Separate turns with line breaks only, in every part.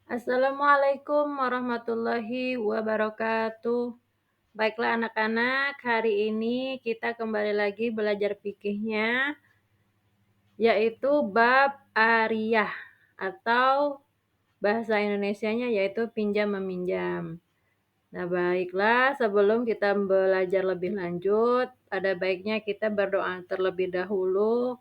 Assalamualaikum warahmatullahi wabarakatuh. Baiklah anak-anak, hari ini kita kembali lagi belajar fikihnya, yaitu bab ariyah atau bahasa Indonesianya yaitu pinjam meminjam. Nah, baiklah sebelum kita belajar lebih lanjut, ada baiknya kita berdoa terlebih dahulu.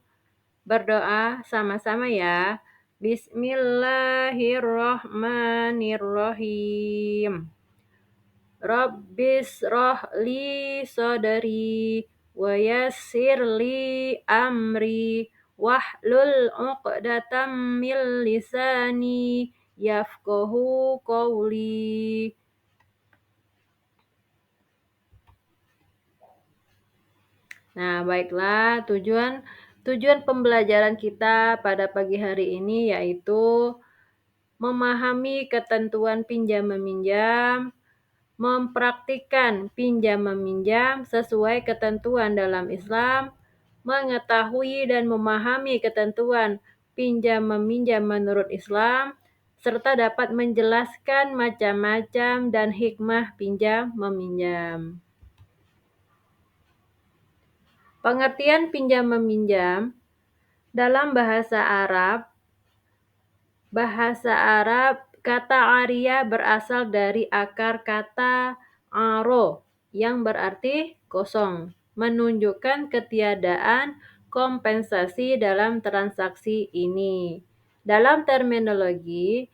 Berdoa sama-sama ya. Bismillahirrohmanirrohim. Rabbis rohli sodari wa yassir li amri wahlul uqdatam min lisani yafqahu qawli. Nah, baiklah, tujuan pembelajaran kita pada pagi hari ini yaitu memahami ketentuan pinjam meminjam, mempraktikkan pinjam meminjam sesuai ketentuan dalam Islam, mengetahui dan memahami ketentuan pinjam meminjam menurut Islam, serta dapat menjelaskan macam-macam dan hikmah pinjam meminjam. Pengertian pinjam meminjam dalam bahasa Arab, kata ariyah berasal dari akar kata aro yang berarti kosong, menunjukkan ketiadaan kompensasi dalam transaksi ini. Dalam terminologi,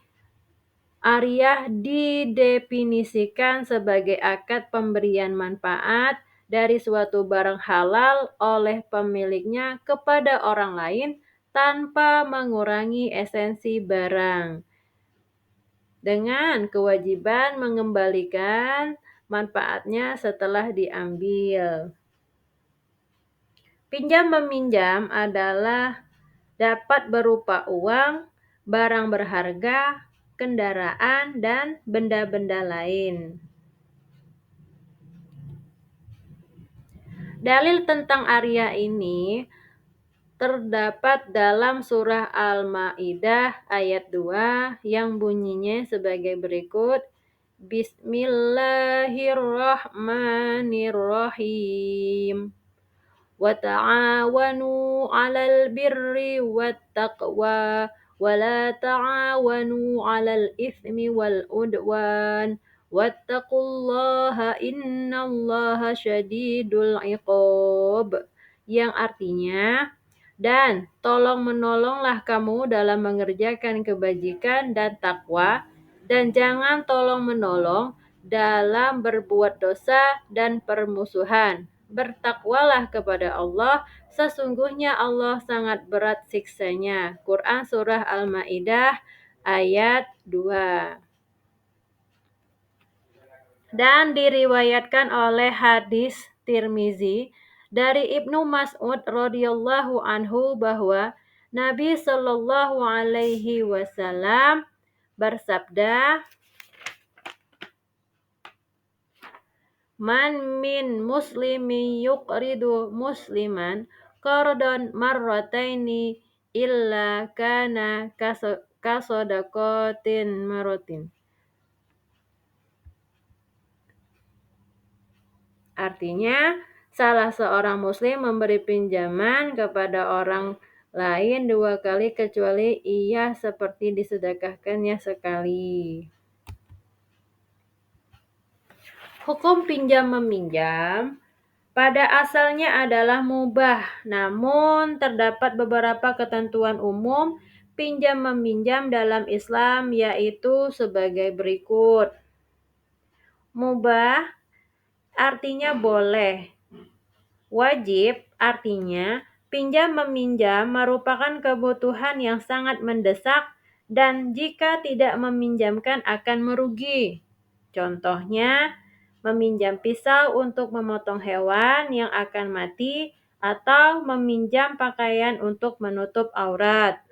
ariyah didefinisikan sebagai akad pemberian manfaat dari suatu barang halal oleh pemiliknya kepada orang lain tanpa mengurangi esensi barang, dengan kewajiban mengembalikan manfaatnya setelah diambil. Pinjam meminjam adalah dapat berupa uang, barang berharga, kendaraan, dan benda-benda lain. Dalil tentang ariyah ini terdapat dalam surah Al-Maidah ayat 2 yang bunyinya sebagai berikut. Bismillahirrahmanirrahim. Wa ta'awanu 'alal birri wattaqwa wa la ta'awanu 'alal itsmi wal 'udwan wattaqullaha innallaha syadidul 'iqab, yang artinya, dan tolong-menolonglah kamu dalam mengerjakan kebajikan dan takwa, dan jangan tolong-menolong dalam berbuat dosa dan permusuhan. Bertakwalah kepada Allah, sesungguhnya Allah sangat berat siksanya. Quran Surah Al-Maidah ayat 2. Dan diriwayatkan oleh hadis Tirmizi dari Ibnu Mas'ud radhiyallahu anhu bahwa Nabi Shallallahu alaihi wasallam bersabda, "Man min muslimin yuqridu musliman qardan marrataini illa kana kasodaqatin marotin." Artinya, salah seorang muslim memberi pinjaman kepada orang lain 2 kali kecuali ia seperti disedekahkannya sekali. Hukum pinjam meminjam pada asalnya adalah mubah, namun terdapat beberapa ketentuan umum pinjam meminjam dalam Islam, yaitu sebagai berikut. Mubah artinya boleh. Wajib artinya pinjam meminjam merupakan kebutuhan yang sangat mendesak dan jika tidak meminjamkan akan merugi. Contohnya, meminjam pisau untuk memotong hewan yang akan mati atau meminjam pakaian untuk menutup aurat.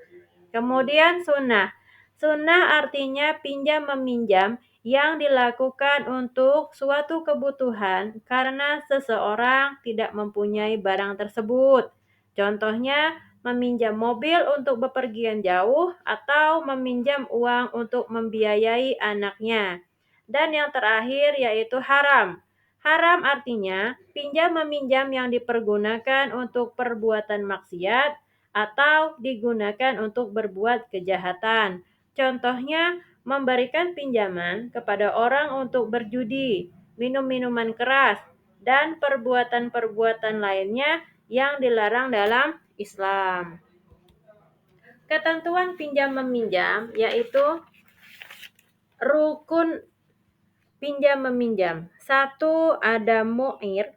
Kemudian sunnah. Sunnah artinya pinjam meminjam yang dilakukan untuk suatu kebutuhan karena seseorang tidak mempunyai barang tersebut. Contohnya, meminjam mobil untuk bepergian jauh, atau meminjam uang untuk membiayai anaknya. Dan yang terakhir yaitu haram. Haram artinya pinjam meminjam yang dipergunakan untuk perbuatan maksiat atau digunakan untuk berbuat kejahatan. Contohnya, memberikan pinjaman kepada orang untuk berjudi, minum minuman keras, dan perbuatan-perbuatan lainnya yang dilarang dalam Islam. Ketentuan pinjam meminjam yaitu rukun pinjam meminjam. Satu, ada mu'ir,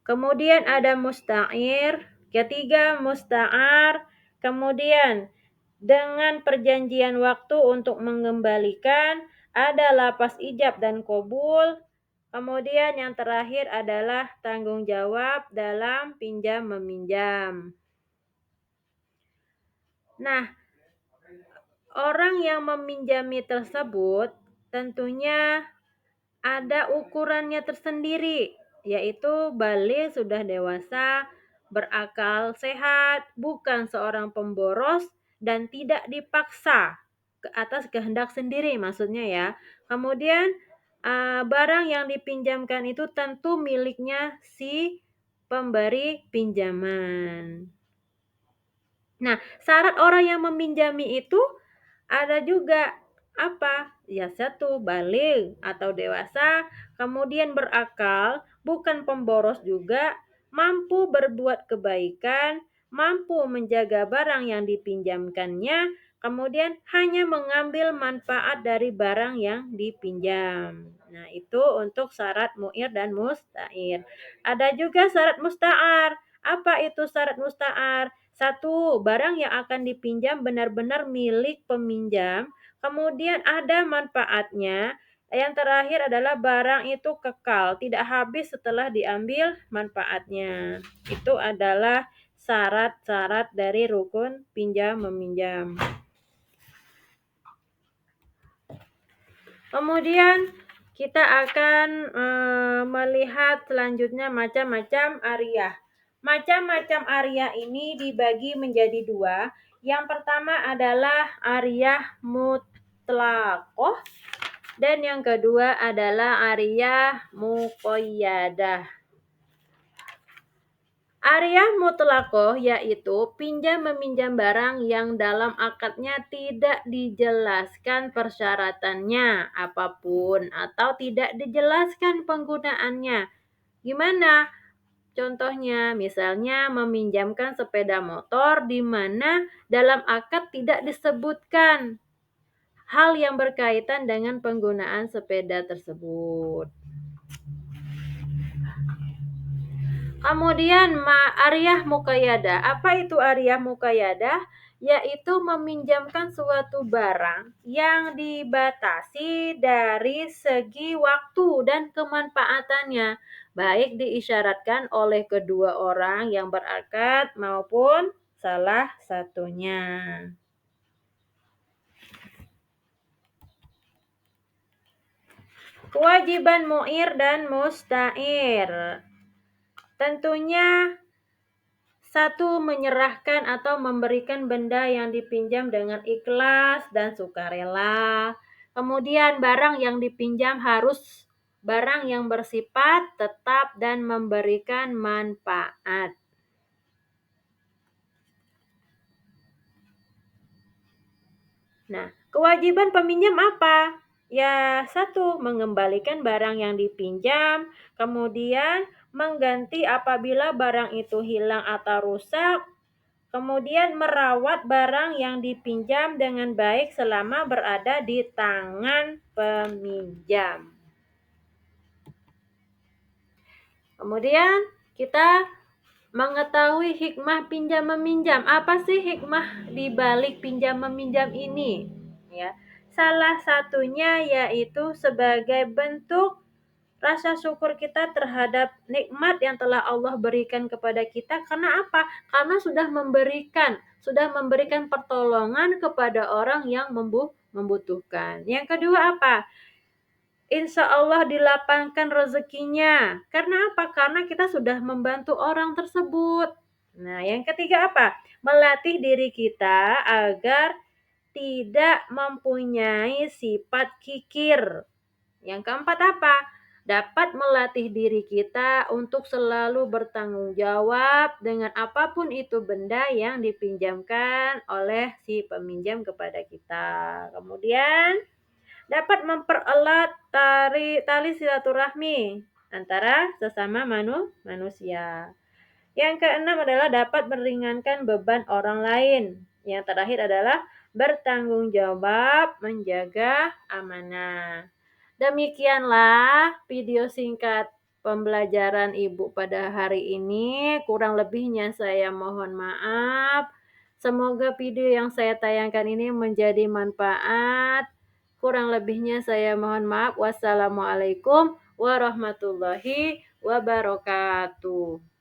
kemudian ada musta'ir, ketiga musta'ar, kemudian dengan perjanjian waktu untuk mengembalikan, ada lapas ijab dan kabul, kemudian yang terakhir adalah tanggung jawab dalam pinjam meminjam. Nah, orang yang meminjami tersebut tentunya ada ukurannya tersendiri, yaitu balik, sudah dewasa, berakal sehat, bukan seorang pemboros, dan tidak dipaksa ke atas kehendak sendiri maksudnya ya. Kemudian barang yang dipinjamkan itu tentu miliknya si pemberi pinjaman. Nah, syarat orang yang meminjami itu ada juga apa? Ya, satu, balik atau dewasa, kemudian berakal, bukan pemboros juga, mampu berbuat kebaikan, mampu menjaga barang yang dipinjamkannya, kemudian hanya mengambil manfaat dari barang yang dipinjam. Nah, itu untuk syarat mu'ir dan musta'ir. Ada juga syarat musta'ar. Apa itu syarat musta'ar? Satu, barang yang akan dipinjam benar-benar milik peminjam, kemudian ada manfaatnya. Yang terakhir adalah barang itu kekal, tidak habis setelah diambil manfaatnya. Itu adalah syarat-syarat dari rukun pinjam meminjam. Kemudian kita akan melihat selanjutnya macam-macam ariyah. Macam-macam ariyah ini dibagi menjadi dua. Yang pertama adalah ariyah mutlaqoh dan yang kedua adalah ariyah muqayyadah. Ariyah mutlaqoh yaitu pinjam meminjam barang yang dalam akadnya tidak dijelaskan persyaratannya apapun atau tidak dijelaskan penggunaannya. Gimana? Contohnya, misalnya meminjamkan sepeda motor di mana dalam akad tidak disebutkan hal yang berkaitan dengan penggunaan sepeda tersebut. Kemudian ariyah muqayyadah. Apa itu ariyah muqayyadah? Yaitu meminjamkan suatu barang yang dibatasi dari segi waktu dan kemanfaatannya, baik diisyaratkan oleh kedua orang yang berakad maupun salah satunya. Kewajiban mu'ir dan musta'ir. Tentunya satu, menyerahkan atau memberikan benda yang dipinjam dengan ikhlas dan sukarela. Kemudian barang yang dipinjam harus barang yang bersifat tetap dan memberikan manfaat. Nah, kewajiban peminjam apa? Ya, satu, mengembalikan barang yang dipinjam, kemudian mengganti apabila barang itu hilang atau rusak, kemudian merawat barang yang dipinjam dengan baik selama berada di tangan peminjam. Kemudian kita mengetahui hikmah pinjam meminjam. Apa sih hikmah di balik pinjam meminjam ini? Ya, salah satunya yaitu sebagai bentuk rasa syukur kita terhadap nikmat yang telah Allah berikan kepada kita. Karena apa? Karena sudah memberikan pertolongan kepada orang yang membutuhkan. Yang kedua apa? Insya Allah dilapangkan rezekinya. Karena apa? Karena kita sudah membantu orang tersebut. Nah, yang ketiga apa? Melatih diri kita agar tidak mempunyai sifat kikir. Yang keempat apa? Dapat melatih diri kita untuk selalu bertanggung jawab dengan apapun itu benda yang dipinjamkan oleh si peminjam kepada kita. Kemudian dapat mempererat tali silaturahmi antara sesama manusia. Yang keenam adalah dapat meringankan beban orang lain. Yang terakhir adalah bertanggung jawab menjaga amanah. Demikianlah video singkat pembelajaran Ibu pada hari ini. Kurang lebihnya saya mohon maaf. Semoga video yang saya tayangkan ini menjadi manfaat. Kurang lebihnya saya mohon maaf. Wassalamualaikum warahmatullahi wabarakatuh.